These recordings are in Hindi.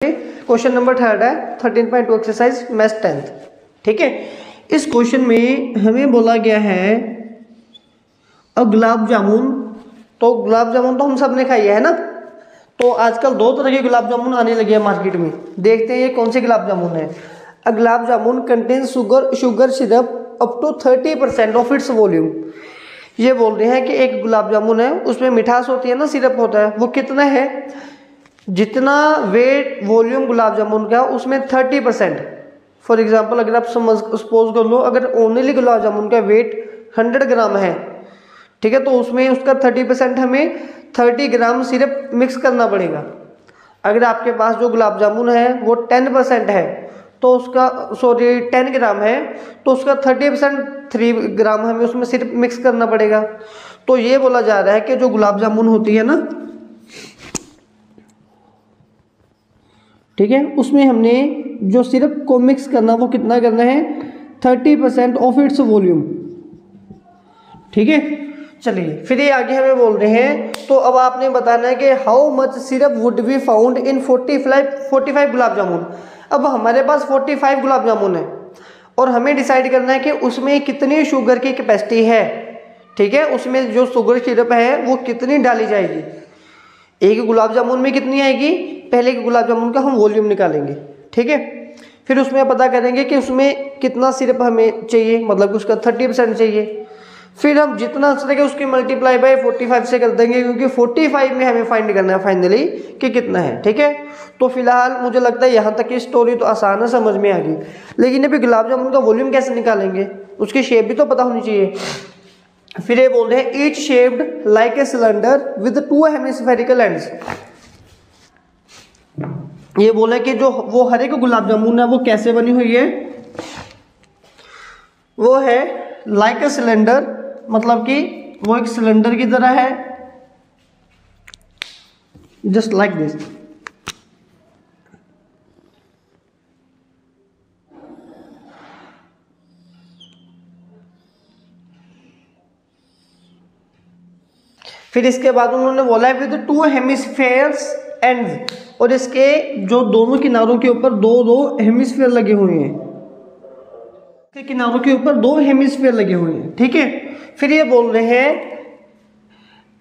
क्वेश्चन नंबर 3 है 13.2 एक्सरसाइज मैथ्स 10th। ठीक है, इस क्वेश्चन में हमें बोला गया है गुलाब जामुन। तो गुलाब जामुन तो हम सब ने खाई है ना। तो आजकल दो तरह के गुलाब जामुन आने लगे हैं मार्केट में। देखते हैं ये कौन से गुलाब जामुन है। A gulab jamun contain sugar syrup up to 30% of its volume. ये बोल रहे हैं कि एक गुलाब जामुन है, उसमें मिठास होती है ना, सिरप होता है, वो कितना है, जितना वेट वॉल्यूम गुलाब जामुन का उसमें 30%। फॉर एग्जांपल अगर आप सपोज कर लो, अगर ओनली गुलाब जामुन का वेट 100 ग्राम है, ठीक है, तो उसमें उसका 30% हमें 30 ग्राम सिरप मिक्स करना पड़ेगा। अगर आपके पास जो गुलाब जामुन है वो 10% है तो उसका 10 ग्राम है तो उसका 30% 3 ग्राम हमें उसमें सिरप मिक्स करना पड़ेगा। तो ये बोला जा रहा है कि जो गुलाब जामुन होती है ना, ठीक है, उसमें हमने जो सिरप को मिक्स करना वो कितना करना है, 30% ऑफ इट्स वॉल्यूम। ठीक है, चलिए फिर ये आगे हमें बोल रहे हैं। तो अब आपने बताना है कि how much syrup would be found in 45 gulab jamun. अब हमारे पास 45 गुलाब जामुन है और हमें डिसाइड करना है कि उसमें कितनी शुगर की कैपेसिटी है। ठीक है, उसमें जो शुगर सिरप है वो कितनी डाली जाएगी। एक गुलाब जामुन में कितनी आएगी, पहले के गुलाब जामुन का हम वॉल्यूम निकालेंगे। ठीक है, फिर उसमें पता करेंगे कि उसमें कितना सिरप हमें चाहिए, मतलब उसका 30% चाहिए। फिर हम जितना सके उसकी मल्टीप्लाई बाय 45 से कर देंगे, क्योंकि 45 में हमें फाइंड करना है फाइनली कि कितना है। ठीक है, तो फिलहाल मुझे लगता है यहाँ तक की स्टोरी तो आसान है, समझ में आ गई। लेकिन अभी गुलाब जामुन का वॉल्यूम कैसे निकालेंगे, उसकी शेप भी तो पता होनी चाहिए। फिर ये बोल रहे हैं each shaped like a cylinder with 2 hemispherical ends. ये बोले कि जो वो हर एक गुलाब जामुन है वो कैसे बनी हुई है, वो है लाइक ए सिलेंडर, मतलब कि वो एक सिलेंडर की तरह है, जस्ट लाइक दिस। फिर इसके बाद उन्होंने बोला है विद 2 हेमिस्फेयर्स एंड्स, और इसके जो दोनों किनारों के ऊपर दो हेमिस्फेयर लगे हुए हैं, इसके किनारों के ऊपर 2 हेमिस्फेयर लगे हुए हैं। ठीक है, फिर ये बोल रहे हैं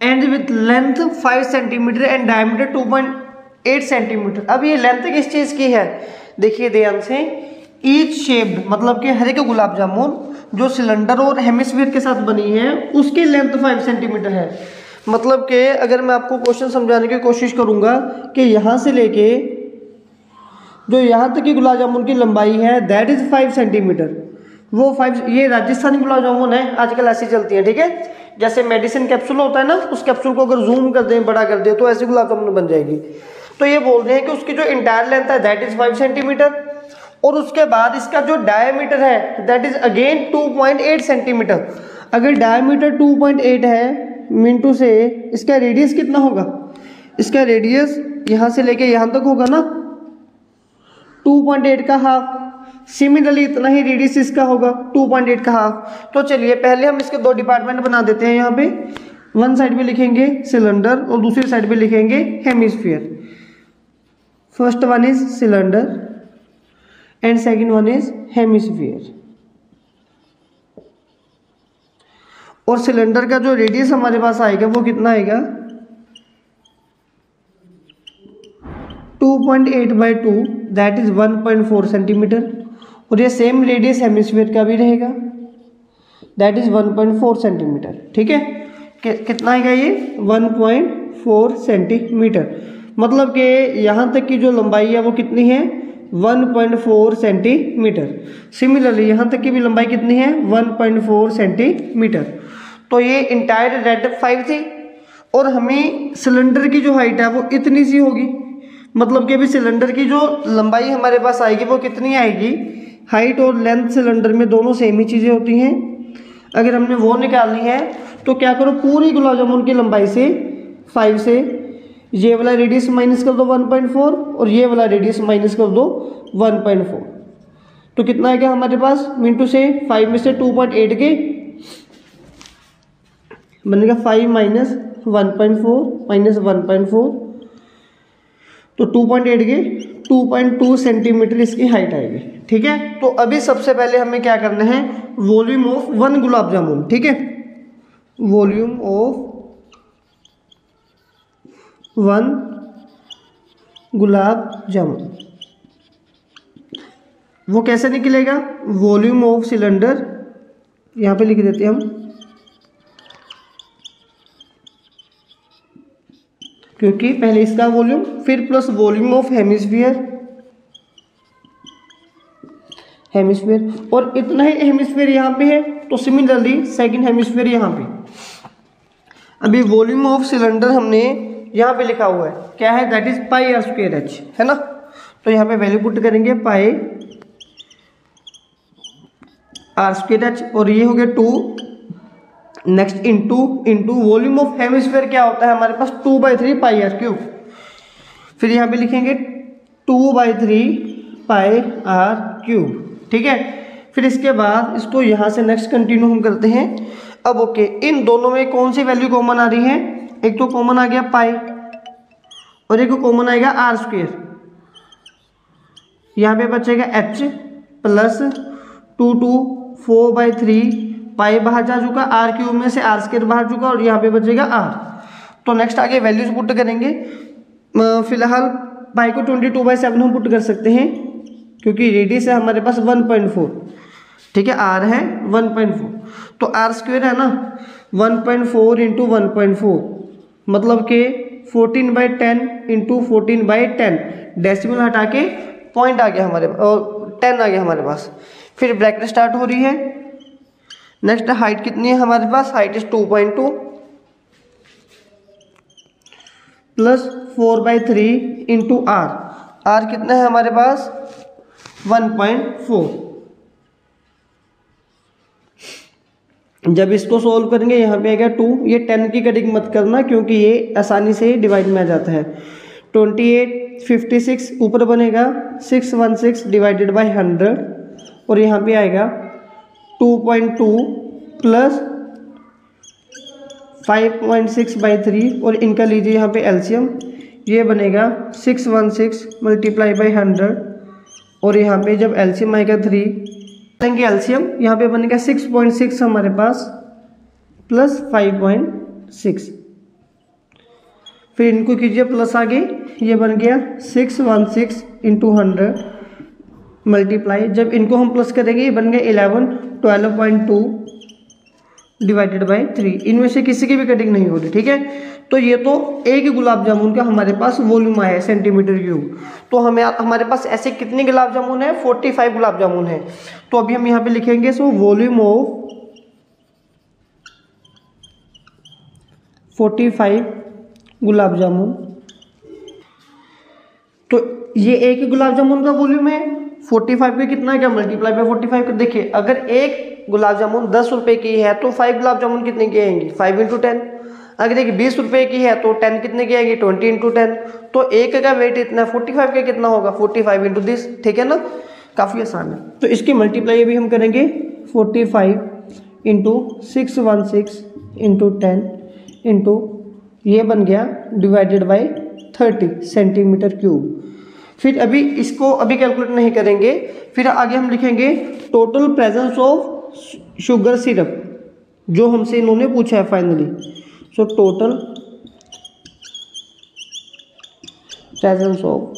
and with length 5 centimetre and diameter 2.8 centimetre. अब ये लेंथ किस चीज की है, देखिए ध्यान से। ईच शेप्ड मतलब कि हर एक गुलाब जामुन जो सिलेंडर और हेमिस्फीयर के साथ बनी है उसकी लेंथ 5 सेंटीमीटर है। मतलब कि अगर मैं आपको क्वेश्चन समझाने की कोशिश करूंगा कि यहाँ से लेके जो यहाँ तक की गुलाब जामुन की लंबाई है दैट इज 5 सेंटीमीटर। वो 5, ये राजस्थानी गुलाब जामुन है, आजकल ऐसी चलती है। ठीक है, जैसे मेडिसिन कैप्सूल होता है ना, उस कैप्सूल को अगर जूम कर दें, बड़ा कर दें, तो ऐसी गुलाब जामुन बन जाएगी। तो ये बोल रहे हैं कि उसकी जो इंटायर लेंथ है दैट इज 5 सेंटीमीटर, और उसके बाद इसका जो डायमीटर है दैट इज अगेन 2.8 सेंटीमीटर। अगर डायमीटर 2.8 है मिनटू से इसका रेडियस कितना होगा, इसका रेडियस यहाँ से लेके यहाँ तक होगा ना, 2.8 का हाफ। सिमिलरली इतना ही रेडियस इसका होगा, 2.8 का हाफ। तो चलिए पहले हम इसके 2 डिपार्टमेंट बना देते हैं। यहाँ पे वन साइड पे लिखेंगे सिलेंडर और दूसरी साइड पे लिखेंगे hemisphere. First one is cylinder and second one is hemisphere. और सिलेंडर का जो रेडियस हमारे पास आएगा वो कितना आएगा, 2.8/2 दैट इज 1.4 सेंटीमीटर। और ये सेम रेडियस हेमिस्फीयर का भी रहेगा दैट इज 1.4 सेंटीमीटर। ठीक है, कितना आएगा ये 1.4 सेंटीमीटर। मतलब कि यहाँ तक की जो लंबाई है वो कितनी है, 1.4 सेंटीमीटर। सिमिलरली यहाँ तक की भी लंबाई कितनी है, 1.4 सेंटीमीटर। तो ये इंटायर रेड 5 थी और हमें सिलेंडर की जो हाइट है वो इतनी सी होगी। मतलब कि अभी सिलेंडर की जो लंबाई हमारे पास आएगी वो कितनी आएगी, हाइट और लेंथ सिलेंडर में दोनों सेम ही चीज़ें होती हैं। अगर हमने वो निकालनी है तो क्या करो, पूरी गुलाब जामुन की लंबाई से 5 से ये वाला रेडियस माइनस कर दो 1.4 और ये वाला रेडियस माइनस कर दो 1.4। तो कितना आएगा हमारे पास, मिनटू से 5 में से 2.8 के बनेगा 5 - 1.4 - 1.4 तो 2.8 के 2.2 सेंटीमीटर इसकी हाइट आएगी। ठीक है, तो अभी सबसे पहले हमें क्या करना है, वॉल्यूम ऑफ 1 गुलाब जामुन। ठीक है, वॉल्यूम ऑफ 1 गुलाब जामुन वो कैसे निकलेगा, वॉल्यूम ऑफ सिलेंडर, यहाँ पे लिख देते हैं हम, क्योंकि पहले इसका वॉल्यूम फिर प्लस वॉल्यूम ऑफ हेमिस्फीयर और इतना ही हेमिस्फीयर यहाँ पे है, तो सिमिलरली सेकंड हेमिस्फीयर यहाँ पे। अभी वॉल्यूम ऑफ सिलेंडर हमने यहाँ पे लिखा हुआ है, क्या है, that is pi r square h, है ना। तो यहाँ पे वैल्यू पुट करेंगे पाई आर स्क्वायर एच, और ये हो गया 2, next into volume of hemisphere क्या होता है हमारे पास, 2/3 पाई आर क्यूब। फिर यहाँ पे लिखेंगे 2/3 पाई आर क्यूब। ठीक है, फिर इसके बाद इसको यहाँ से नेक्स्ट कंटिन्यू हम करते हैं। अब ओके, इन दोनों में कौन सी वैल्यू कॉमन आ रही है, एक तो कॉमन आ गया पाई और एक कॉमन आएगा आर स्क्वायर। यहाँ पे बचेगा एच प्लस 4/3 पाई बाहर जा चुका, आर क्यूब में से आर स्क्वायर बाहर चुका, और यहाँ पे बचेगा आर। तो नेक्स्ट आगे वैल्यूज पुट करेंगे। फिलहाल पाई को 22/7 हम पुट कर सकते हैं, क्योंकि रेडियस है हमारे पास 1.4। ठीक है, आर है 1.4, तो आर स्क्वायर है ना 1.4 इंटू 1.4, मतलब कि 14/10 इंटू 14/10, डेसिमल हटा के पॉइंट आ गया हमारे और 10 आ गया हमारे पास। फिर ब्रैकेट स्टार्ट हो रही है। नेक्स्ट हाइट कितनी है हमारे पास, height is 2.2 plus 4/3 into R, R कितना है हमारे पास 1.4। जब इसको सोल्व करेंगे यहाँ पे आएगा 2, ये 10 की कटिंग मत करना क्योंकि ये आसानी से डिवाइड में आ जाता है। 28 56 ऊपर बनेगा 616 डिवाइडेड बाय 100, और यहाँ पे आएगा 2.2 प्लस 5.6/3, और इनका लीजिए यहाँ पे एलसीएम, ये बनेगा 616 मल्टीप्लाई बाई 100, और यहाँ पे जब एलसीएम आएगा 3 लेंगे एलसीएम, यहाँ पे बनेगा 6.6 हमारे पास प्लस 5.6। फिर इनको कीजिए प्लस आगे, ये बन गया 616 इंटू 100 मल्टीप्लाई, जब इनको हम प्लस करेंगे ये बन गया 12.2 डिवाइडेड बाई 3। इनमें से किसी की भी कटिंग नहीं हो रही। ठीक है, तो ये तो एक गुलाब जामुन का हमारे पास वॉल्यूम आया है सेंटीमीटर क्यूब। तो हमारे पास ऐसे कितने गुलाब जामुन है, 45 गुलाब जामुन है। तो अभी हम यहाँ पे लिखेंगे so volume of 45 gulab jamun. तो ये एक गुलाब जामुन का वॉल्यूम है, 45 पे कितना है, क्या मल्टीप्लाई बाय 45 कर। देखिए अगर एक गुलाब जामुन 10 रुपए की है तो 5 गुलाब जामुन कितने की आएंगी, 5 इंटू 10। अगर एक 20 रुपए की है तो 10 कितने की आएगी, 20 इंटू 10। तो एक का वेट इतना, 45 का कितना होगा, 45 इंटू 10। ठीक है ना, काफ़ी आसान है। तो इसकी मल्टीप्लाई भी हम करेंगे 45 इंटू 616 इंटू 10 इंटू ये बन गया डिवाइडेड बाई 30 सेंटीमीटर क्यूब। फिर अभी इसको अभी कैलकुलेट नहीं करेंगे, फिर आगे हम लिखेंगे total presence of sugar syrup, जो हमसे इन्होंने पूछा है finally. So total presence of,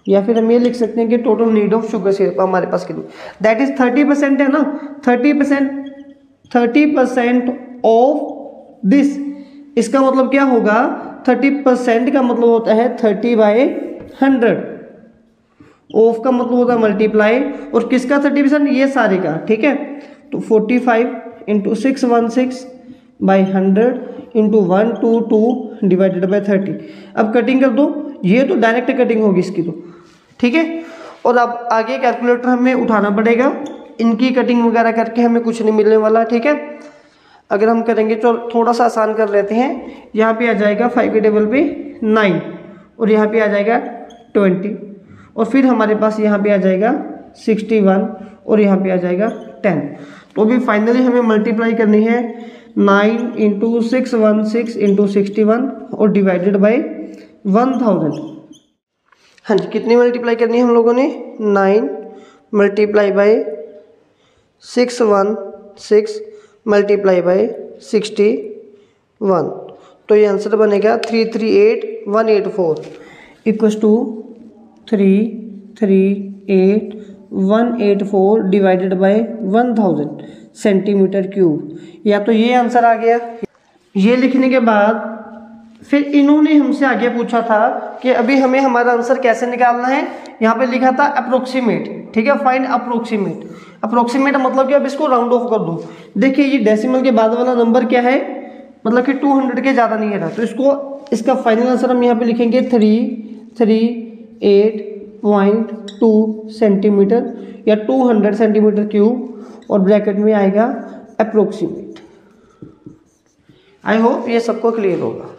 या फिर हम ये लिख सकते हैं कि total need of sugar syrup हमारे पास कितनी, दैट इज 30% है ना, 30% ऑफ दिस। इसका मतलब क्या होगा, 30% का मतलब होता है 30/100, ऑफ का मतलब होता है मल्टीप्लाई, और किसका 30%, ये सारे का। ठीक है, तो 45 इंटू 616/100 इंटू 122 डिवाइडेड बाई 30। अब कटिंग कर दो, ये तो डायरेक्ट कटिंग होगी इसकी तो। ठीक है, और अब आगे कैलकुलेटर हमें उठाना पड़ेगा, इनकी कटिंग वगैरह करके हमें कुछ नहीं मिलने वाला। ठीक है, अगर हम करेंगे तो थोड़ा सा आसान कर लेते हैं। यहाँ पे आ जाएगा 5 के टेबल पे 9, और यहाँ पे आ जाएगा 20, और फिर हमारे पास यहाँ पे आ जाएगा 61, और यहाँ पे आ जाएगा 10। तो अभी फाइनली हमें मल्टीप्लाई करनी है 9 इंटू 616 इंटू 61 और डिवाइडेड बाई 1000। हाँ जी, कितनी मल्टीप्लाई करनी है हम लोगों ने? 9 मल्टीप्लाई बाई 616 मल्टीप्लाई बाई 61। तो ये आंसर बनेगा 338184 equals to 338184 divided by 1000 centimetre cube. या तो ये आंसर आ गया। ये लिखने के बाद फिर इन्होंने हमसे आगे पूछा था कि अभी हमें हमारा आंसर कैसे निकालना है। यहाँ पे लिखा था अप्रोक्सीमेट, ठीक है, फाइंड अप्रोक्सीमेट। अप्रोक्सीमेट मतलब कि अब इसको राउंड ऑफ कर दो। देखिए ये डेसिमल के बाद वाला नंबर क्या है, मतलब कि 200 के ज़्यादा नहीं है ना, तो इसका फाइनल आंसर हम यहाँ पे लिखेंगे 338.2 सेंटीमीटर या 200 सेंटीमीटर क्यूब और ब्रैकेट में आएगा अप्रोक्सीमेट। आई होप ये सबको क्लियर होगा।